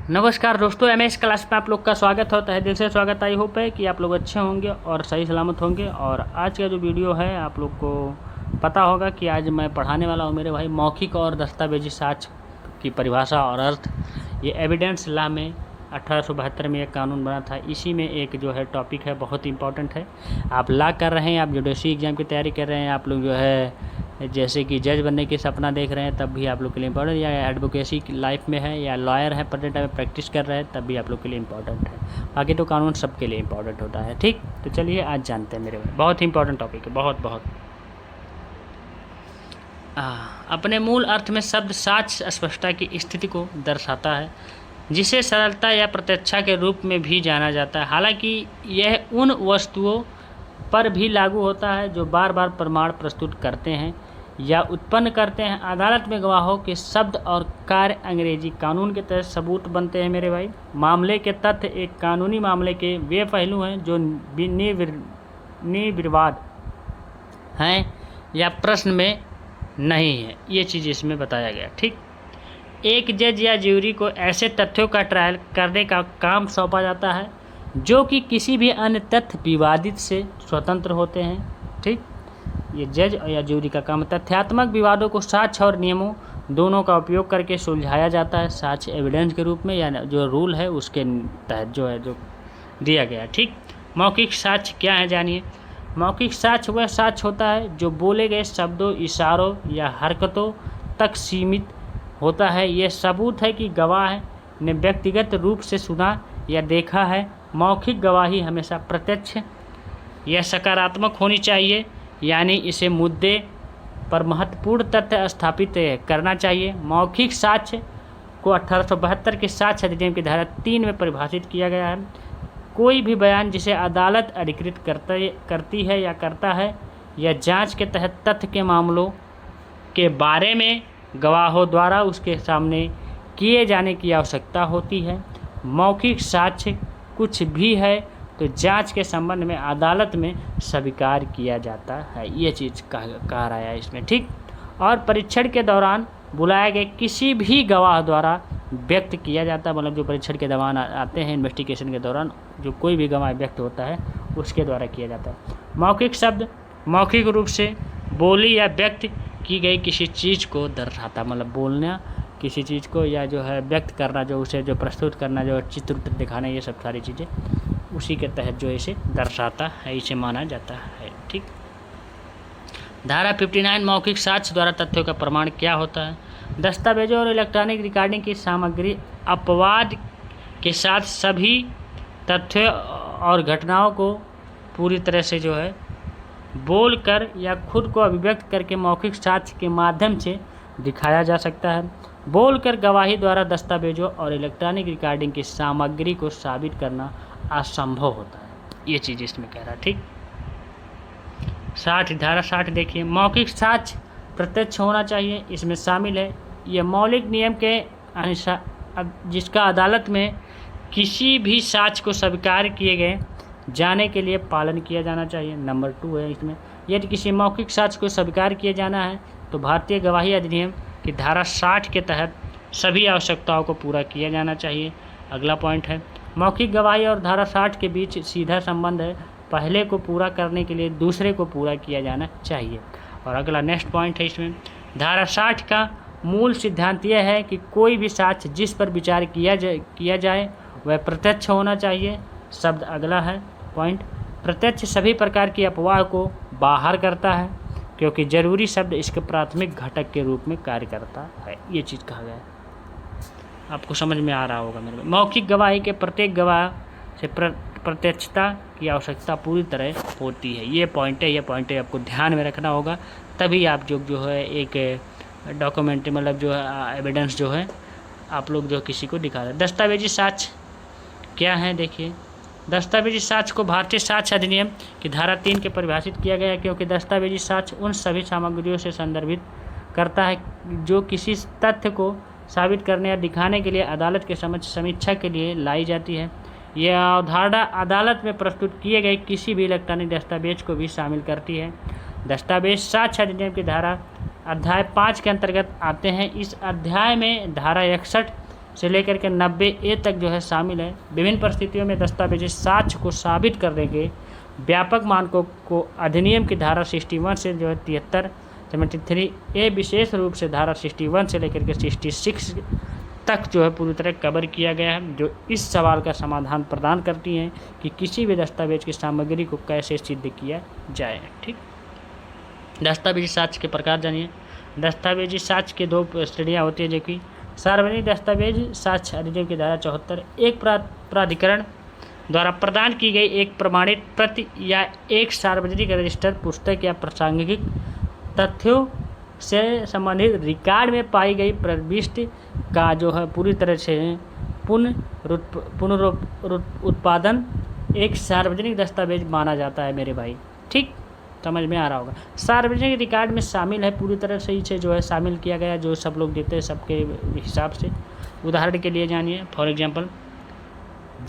नमस्कार दोस्तों, MS class में आप लोग का स्वागत होता है। दिल से स्वागत। आई होप है कि आप लोग अच्छे होंगे और सही सलामत होंगे। और आज का जो वीडियो है आप लोग को पता होगा कि आज मैं पढ़ाने वाला हूँ मेरे भाई मौखिक और दस्तावेजी साक्ष्य की परिभाषा और अर्थ। ये एविडेंस लॉ में 1872 में एक कानून बना था। इसी में एक जो है टॉपिक है, बहुत इंपॉर्टेंट है। आप लॉ कर रहे हैं, आप जुडिशरी एग्ज़ाम की तैयारी कर रहे हैं, आप लोग जो है जैसे कि जज बनने की सपना देख रहे हैं, तब भी आप लोग के लिए इम्पोर्टेंट, या एडवोकेसी की लाइफ में है, या लॉयर है प्रेजेंट टाइम में प्रैक्टिस कर रहे हैं, तब भी आप लोग के लिए इम्पोर्टेंट है। बाकी तो कानून सबके लिए इम्पोर्टेंट होता है। ठीक, तो चलिए आज जानते हैं मेरे भाई, बहुत ही इंपॉर्टेंट टॉपिक है, बहुत बहुत। अपने मूल अर्थ में शब्द साक्ष्य स्पष्टता की स्थिति को दर्शाता है, जिसे सरलता या प्रत्यक्षा के रूप में भी जाना जाता है। हालांकि यह उन वस्तुओं पर भी लागू होता है जो बार बार प्रमाण प्रस्तुत करते हैं या उत्पन्न करते हैं। अदालत में गवाहों के शब्द और कार्य अंग्रेजी कानून के तहत सबूत बनते हैं मेरे भाई। मामले के तथ्य एक कानूनी मामले के वे पहलू हैं जो निर्विवाद हैं या प्रश्न में नहीं है। ये चीज़ इसमें बताया गया। ठीक, एक जज या ज्यूरी को ऐसे तथ्यों का ट्रायल करने का काम सौंपा जाता है जो कि किसी भी अन्य तथ्य विवादित से स्वतंत्र होते हैं। ठीक, ये जज या ज्यूरी का काम। तथ्यात्मक विवादों को साक्ष्य और नियमों दोनों का उपयोग करके सुलझाया जाता है, साक्ष्य एविडेंस के रूप में, या जो रूल है उसके तहत जो है जो दिया गया। ठीक, मौखिक साक्ष्य क्या है जानिए। मौखिक साक्ष्य वह साक्ष्य होता है जो बोले गए शब्दों, इशारों या हरकतों तक सीमित होता है। यह सबूत है कि गवाह ने व्यक्तिगत रूप से सुना या देखा है। मौखिक गवाही हमेशा प्रत्यक्ष या सकारात्मक होनी चाहिए, यानी इसे मुद्दे पर महत्वपूर्ण तथ्य स्थापित करना चाहिए। मौखिक साक्ष्य को 1872 के साक्ष्य अधिनियम की धारा 3 में परिभाषित किया गया है। कोई भी बयान जिसे अदालत अधिकृत करती है या करता है, या जांच के तहत तथ्य के मामलों के बारे में गवाहों द्वारा उसके सामने किए जाने की आवश्यकता होती है। मौखिक साक्ष्य कुछ भी है तो जांच के संबंध में अदालत में स्वीकार किया जाता है। ये चीज़ कहा रहा है इसमें। ठीक, और परीक्षण के दौरान बुलाए गए किसी भी गवाह द्वारा व्यक्त किया जाता है, मतलब जो परीक्षण के दौरान आते हैं, इन्वेस्टिगेशन के दौरान जो कोई भी गवाह व्यक्त होता है उसके द्वारा किया जाता है। मौखिक शब्द मौखिक रूप से बोली या व्यक्त की गई किसी चीज़ को दर्शाता, मतलब बोलना किसी चीज़ को, या जो है व्यक्त करना, जो उसे जो प्रस्तुत करना, जो चित्र दिखाना, ये सब सारी चीज़ें उसी के तहत जो इसे दर्शाता है, इसे माना जाता है। ठीक, धारा 59 मौखिक साक्ष्य द्वारा तथ्यों का प्रमाण क्या होता है। दस्तावेजों और इलेक्ट्रॉनिक रिकॉर्डिंग की सामग्री अपवाद के साथ सभी तथ्यों और घटनाओं को पूरी तरह से जो है बोल कर या खुद को अभिव्यक्त करके मौखिक साक्ष्य के माध्यम से दिखाया जा सकता है। बोलकर गवाही द्वारा दस्तावेजों और इलेक्ट्रॉनिक रिकॉर्डिंग की सामग्री को साबित करना असंभव होता है। ये चीज़ इसमें कह रहा है। ठीक, 60 धारा 60 देखिए। मौखिक साक्ष्य प्रत्यक्ष होना चाहिए, इसमें शामिल है यह मौलिक नियम के अनुसार जिसका अदालत में किसी भी साक्ष्य को स्वीकार किए गए जाने के लिए पालन किया जाना चाहिए। नंबर 2 है इसमें, यदि किसी मौखिक साक्ष्य को स्वीकार किया जाना है तो भारतीय गवाही अधिनियम की धारा 60 के तहत सभी आवश्यकताओं को पूरा किया जाना चाहिए। अगला पॉइंट है, मौखिक गवाही और धारा 60 के बीच सीधा संबंध है, पहले को पूरा करने के लिए दूसरे को पूरा किया जाना चाहिए। और अगला नेक्स्ट पॉइंट है इसमें, धारा 60 का मूल सिद्धांत यह है कि कोई भी साक्ष्य जिस पर विचार किया जाए वह प्रत्यक्ष होना चाहिए। शब्द अगला है पॉइंट, प्रत्यक्ष सभी प्रकार की अफवाह को बाहर करता है क्योंकि जरूरी शब्द इसके प्राथमिक घटक के रूप में कार्य करता है। ये चीज़ कहा गया है, आपको समझ में आ रहा होगा मेरे। मौखिक गवाही के प्रत्येक गवाह से प्रत्यक्षता की आवश्यकता पूरी तरह होती है। ये पॉइंट है, आपको ध्यान में रखना होगा, तभी आप जो है एक डॉक्यूमेंट, मतलब जो है एविडेंस जो है आप लोग जो किसी को दिखा रहे हैं। दस्तावेजी साक्ष्य क्या है देखिए। दस्तावेजी साक्ष्य को भारतीय साक्ष्य अधिनियम की धारा 3 के परिभाषित किया गया है, क्योंकि दस्तावेजी साक्ष्य उन सभी सामग्रियों से संदर्भित करता है जो किसी तथ्य को साबित करने या दिखाने के लिए अदालत के समक्ष समीक्षा के लिए लाई जाती है। यह अवधारणा अदालत में प्रस्तुत किए गए किसी भी इलेक्ट्रॉनिक दस्तावेज को भी शामिल करती है। दस्तावेज साक्ष्य अधिनियम की धारा अध्याय 5 के अंतर्गत आते हैं। इस अध्याय में धारा 61 से लेकर के 90A तक जो है शामिल है। विभिन्न परिस्थितियों में दस्तावेजी साक्ष्य को साबित करने के व्यापक मानकों को अधिनियम की धारा 61 से जो है 73 विशेष रूप से धारा 61 से लेकर के 66 तक जो है पूरी तरह कवर किया गया है, जो इस सवाल का समाधान प्रदान करती हैं कि किसी भी दस्तावेज की सामग्री को कैसे सिद्ध किया जाए। ठीक, दस्तावेजी साक्ष्य के प्रकार जानिए। दस्तावेजी साक्ष्य के 2 श्रेणियाँ होती है, जो कि सार्वजनिक दस्तावेज साक्ष्य अधिनियम की धारा 74 एक प्राधिकरण द्वारा प्रदान की गई एक प्रमाणित प्रति या एक सार्वजनिक रजिस्टर पुस्तक या प्रासंगिक तथ्यों से संबंधित रिकॉर्ड में पाई गई प्रविष्टि का जो है पूरी तरह से पुनरुत्पादन एक सार्वजनिक दस्तावेज माना जाता है मेरे भाई। ठीक, समझ में आ रहा होगा। सार्वजनिक रिकॉर्ड में शामिल है, पूरी तरह से इसे जो है शामिल किया गया, जो सब लोग देते हैं सबके हिसाब से। उदाहरण के लिए जानिए, फॉर एग्जांपल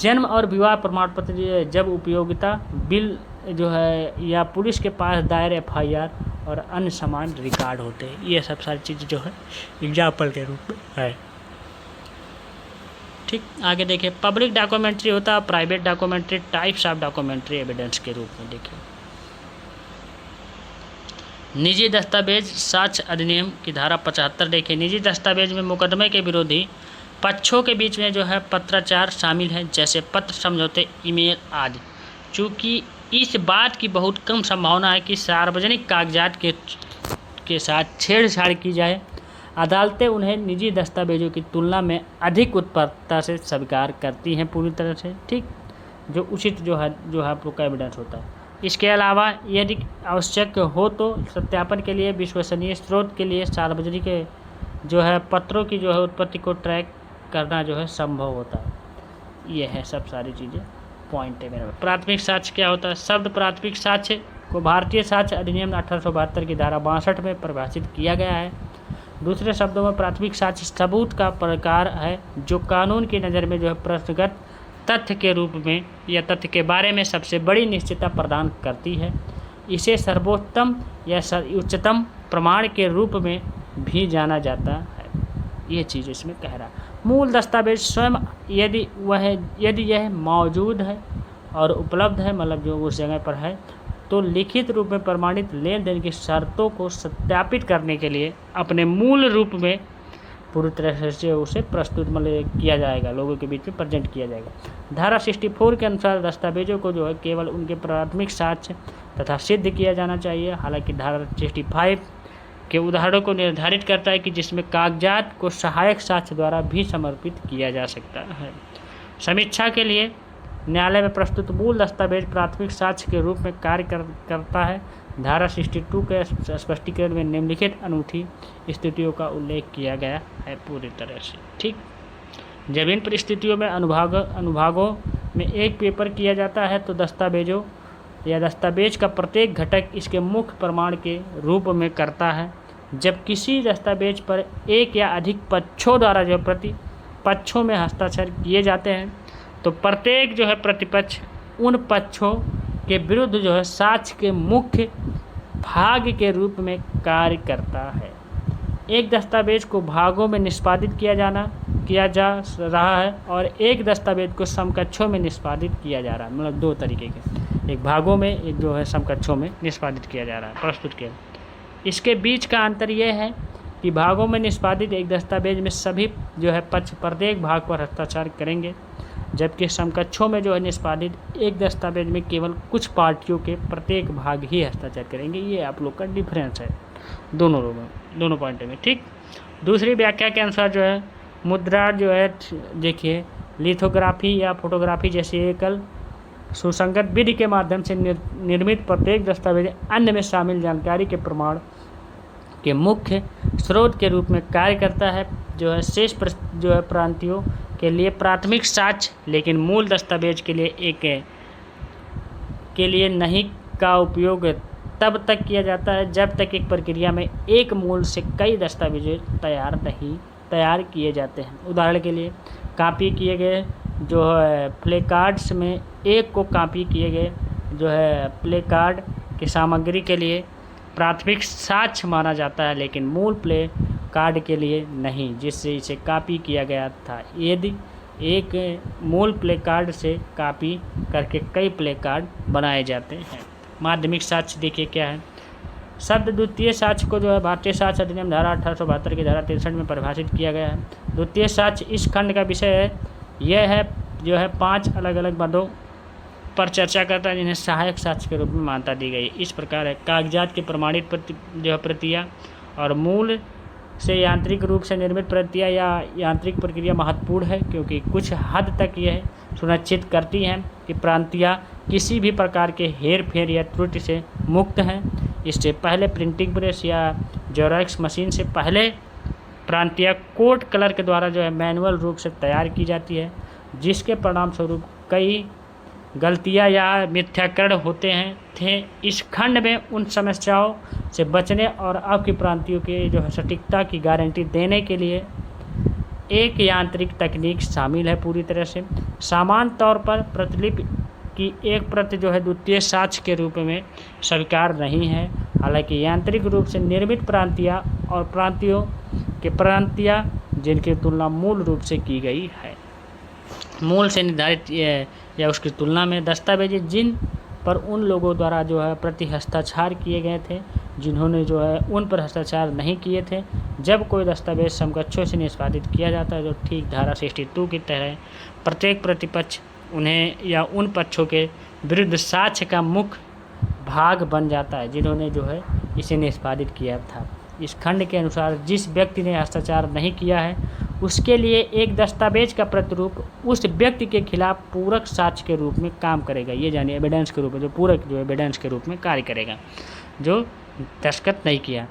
जन्म और विवाह प्रमाण पत्र, जब उपयोगिता बिल जो है या पुलिस के पास दायर FIR और अन्य समान रिकॉर्ड होते हैं। ये सब सारी चीज़ें जो है एग्जाम्पल के रूप में है। ठीक, आगे देखिए, पब्लिक डॉक्यूमेंट्री होता है, private documentary, types of documentary evidence के रूप में। देखिए, निजी दस्तावेज साक्ष्य अधिनियम की धारा 75 देखिए, निजी दस्तावेज में मुकदमे के विरोधी पक्षों के बीच में जो है पत्राचार शामिल है, जैसे पत्र, समझौते, ईमेल आदि। चूँकि इस बात की बहुत कम संभावना है कि सार्वजनिक कागजात के साथ छेड़छाड़ की जाए, अदालतें उन्हें निजी दस्तावेजों की तुलना में अधिक उत्परता से स्वीकार करती हैं पूरी तरह से। ठीक, जो उचित जो है आप लोग का एविडेंस होता है। इसके अलावा यदि आवश्यक हो तो सत्यापन के लिए विश्वसनीय स्रोत के लिए सार्वजनिक जो है पत्रों की जो है उत्पत्ति को ट्रैक करना जो है संभव होता है। ये है सब सारी चीज़ें पॉइंट है मेरे। प्राथमिक साक्ष्य क्या होता है? शब्द प्राथमिक साक्ष्य को भारतीय साक्ष्य अधिनियम 1872 की धारा 62 में परिभाषित किया गया है। दूसरे शब्दों में प्राथमिक साक्ष्य सबूत का प्रकार है जो कानून की नज़र में जो है प्रश्नगत तथ्य के रूप में या तथ्य के बारे में सबसे बड़ी निश्चितता प्रदान करती है। इसे सर्वोत्तम या उच्चतम प्रमाण के रूप में भी जाना जाता है। ये चीज़ इसमें कह रहा है। मूल दस्तावेज स्वयं यदि यह मौजूद है और उपलब्ध है, मतलब जो उस जगह पर है, तो लिखित रूप में प्रमाणित लेन देन की शर्तों को सत्यापित करने के लिए अपने मूल रूप में पूरी तरह से उसे प्रस्तुत मतलब किया जाएगा, लोगों के बीच में प्रेजेंट किया जाएगा। धारा 64 के अनुसार दस्तावेजों को जो है केवल उनके प्राथमिक साक्ष्य तथा सिद्ध किया जाना चाहिए। हालांकि धारा 65 के उदाहरणों को निर्धारित करता है कि जिसमें कागजात को सहायक साक्ष्य द्वारा भी समर्पित किया जा सकता है। समीक्षा के लिए न्यायालय में प्रस्तुत मूल दस्तावेज प्राथमिक साक्ष्य के रूप में कार्य करता है। धारा 62 के स्पष्टीकरण में निम्नलिखित अनूठी स्थितियों का उल्लेख किया गया है पूरी तरह से। ठीक, जब इन परिस्थितियों में अनुभागों में एक पेपर किया जाता है तो दस्तावेज का प्रत्येक घटक इसके मुख्य प्रमाण के रूप में करता है। जब किसी दस्तावेज पर एक या अधिक पक्षों द्वारा जो प्रतिपक्षों में हस्ताक्षर किए जाते हैं तो प्रत्येक जो है प्रतिपक्ष उन पक्षों के विरुद्ध जो है साक्ष्य के मुख्य भाग के रूप में कार्य करता है। एक दस्तावेज को भागों में निष्पादित किया जा रहा है और एक दस्तावेज को समकक्षों में निष्पादित किया जा रहा है, मतलब 2 तरीके के, एक भागों में, एक जो है समकक्षों में निष्पादित किया जा रहा है, प्रस्तुत किया। इसके बीच का अंतर यह है कि भागों में निष्पादित एक दस्तावेज में सभी जो है पक्ष प्रत्येक भाग पर हस्ताक्षर करेंगे, जबकि समकक्षों में जो है निष्पादित एक दस्तावेज में केवल कुछ पार्टियों के प्रत्येक भाग ही हस्ताक्षर करेंगे। ये आप लोग का डिफरेंस है दोनों पॉइंट में। ठीक, दूसरी व्याख्या के अनुसार जो है मुद्रा जो है देखिए लिथोग्राफी या फोटोग्राफी जैसी एकल सुसंगत विधि के माध्यम से निर्मित प्रत्येक दस्तावेज अन्य में शामिल जानकारी के प्रमाण के मुख्य स्रोत के रूप में कार्य करता है, जो है शेष जो है प्रांतियों के लिए प्राथमिक साक्ष्य, लेकिन मूल दस्तावेज के लिए नहीं का उपयोग तब तक किया जाता है जब तक एक प्रक्रिया में एक मूल से कई दस्तावेज तैयार किए जाते हैं। उदाहरण के लिए कॉपी किए गए जो है प्ले कार्ड्स में एक को कॉपी किए गए जो है प्ले कार्ड की सामग्री के लिए प्राथमिक साक्ष्य माना जाता है, लेकिन मूल प्ले कार्ड के लिए नहीं, जिससे इसे कॉपी किया गया था। यदि एक मूल प्ले कार्ड से कॉपी करके कई प्ले कार्ड बनाए जाते हैं। माध्यमिक साक्ष्य देखिए क्या है। शब्द द्वितीय साक्ष्य को जो है भारतीय साक्ष्य अधिनियम धारा 1872 की धारा 63 में परिभाषित किया गया है। द्वितीय साक्ष्य इस खंड का विषय है। यह है जो है 5 अलग अलग मदों पर चर्चा करता है, जिन्हें सहायक साक्ष्य के रूप में मान्यता दी गई। इस प्रकार है कागजात की प्रमाणित प्रतियां और मूल से यांत्रिक रूप से निर्मित प्रतियां या यांत्रिक प्रक्रिया महत्वपूर्ण है, क्योंकि कुछ हद तक यह सुनिश्चित करती हैं कि प्रांतियां किसी भी प्रकार के हेर फेर या त्रुटि से मुक्त हैं। इससे पहले प्रिंटिंग प्रेस या जेरॉक्स मशीन से पहले प्रांतियां कोड कलर के द्वारा जो है मैनुअल रूप से तैयार की जाती है, जिसके परिणाम स्वरूप कई गलतियां या मिथ्याकरण होते थे। इस खंड में उन समस्याओं से बचने और आपकी प्रांतियों के जो है सटीकता की गारंटी देने के लिए एक यांत्रिक तकनीक शामिल है। पूरी तरह से सामान्य तौर पर प्रतिलिपि की एक प्रति जो है द्वितीय साक्ष्य के रूप में स्वीकार नहीं है। हालांकि यांत्रिक रूप से निर्मित प्रांतियां और प्रांतियां जिनकी तुलना मूल रूप से की गई है, मूल से निर्धारित या उसकी तुलना में दस्तावेज जिन पर उन लोगों द्वारा जो है प्रति हस्ताक्षर किए गए थे जिन्होंने जो है उन पर हस्ताक्षर नहीं किए थे। जब कोई दस्तावेज समकक्षों से निष्पादित किया जाता है, जो ठीक धारा 62 की तरह प्रत्येक प्रतिपक्ष उन्हें या उन पक्षों के विरुद्ध साक्ष्य का मुख्य भाग बन जाता है जिन्होंने जो है इसे निष्पादित किया था। इस खंड के अनुसार जिस व्यक्ति ने हस्ताक्षर नहीं किया है उसके लिए एक दस्तावेज का प्रतिरूप उस व्यक्ति के खिलाफ पूरक साक्ष्य के रूप में काम करेगा। ये जानिए एविडेंस के रूप में, जो पूरक जो एविडेंस के रूप में कार्य करेगा, जो दस्तखत नहीं किया।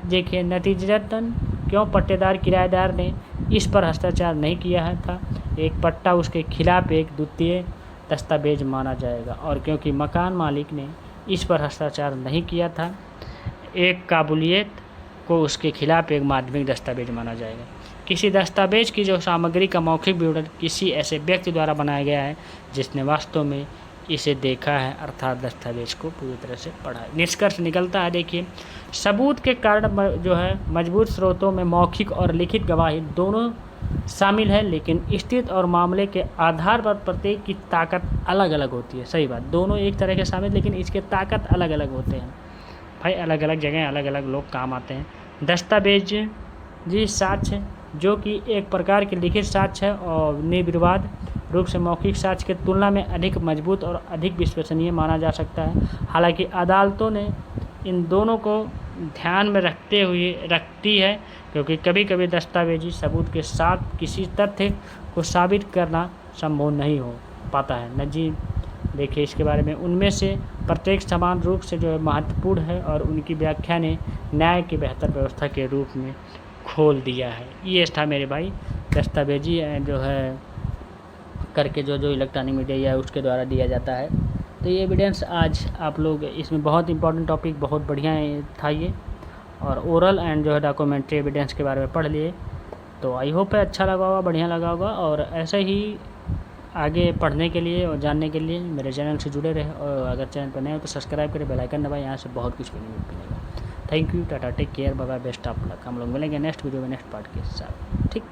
देखिए नतीजतन क्यों पट्टेदार किराएदार ने इस पर हस्ताक्षर नहीं किया है था, एक पट्टा उसके खिलाफ एक द्वितीय दस्तावेज माना जाएगा, और क्योंकि मकान मालिक ने इस पर हस्ताक्षर नहीं किया था, एक काबूलियत को उसके खिलाफ एक माध्यमिक दस्तावेज माना जाएगा। किसी दस्तावेज की जो सामग्री का मौखिक विवरण किसी ऐसे व्यक्ति द्वारा बनाया गया है जिसने वास्तव में इसे देखा है, अर्थात दस्तावेज को पूरी तरह से पढ़ा है। निष्कर्ष निकलता है, देखिए सबूत के कारण जो है मजबूत स्रोतों में मौखिक और लिखित गवाही दोनों शामिल है, लेकिन स्थिति और मामले के आधार पर प्रत्येक की ताकत अलग अलग होती है। सही बात, दोनों एक तरह के शामिल, लेकिन इसके ताकत अलग अलग होते हैं भाई, अलग अलग जगह अलग अलग लोग काम आते हैं। दस्तावेज जी साक्ष्य जो कि एक प्रकार के लिखित साक्ष्य है और निर्विवाद रूप से मौखिक साक्ष्य की तुलना में अधिक मजबूत और अधिक विश्वसनीय माना जा सकता है। हालांकि अदालतों ने इन दोनों को ध्यान में रखती है, क्योंकि कभी कभी दस्तावेजी सबूत के साथ किसी तथ्य को साबित करना संभव नहीं हो पाता है। नजीब देखिए इसके बारे में, उनमें से प्रत्येक समान रूप से जो है महत्वपूर्ण है और उनकी व्याख्या ने न्याय की बेहतर व्यवस्था के रूप में खोल दिया है। ये था मेरे भाई दस्तावेजी जो है करके जो इलेक्ट्रॉनिक मीडिया या उसके द्वारा दिया जाता है। तो ये एविडेंस आज आप लोग इसमें बहुत इंपॉर्टेंट टॉपिक, बहुत बढ़िया था ये, और ओरल एंड जो है डॉक्यूमेंट्री एविडेंस के बारे में पढ़ लिए। तो आई होप है अच्छा लगा होगा, बढ़िया लगा होगा, और ऐसे ही आगे पढ़ने के लिए और जानने के लिए मेरे चैनल से जुड़े रहे, और अगर चैनल पर नए हो तो सब्सक्राइब करें, बेल आइकन दबाएं, यहाँ से बहुत कुछ मिलेगा। Thank you, tata, take care, bye bye, best of luck. हम लोग मिलेंगे नेक्स्ट वीडियो में नेक्स्ट पार्ट के साथ, ठीक।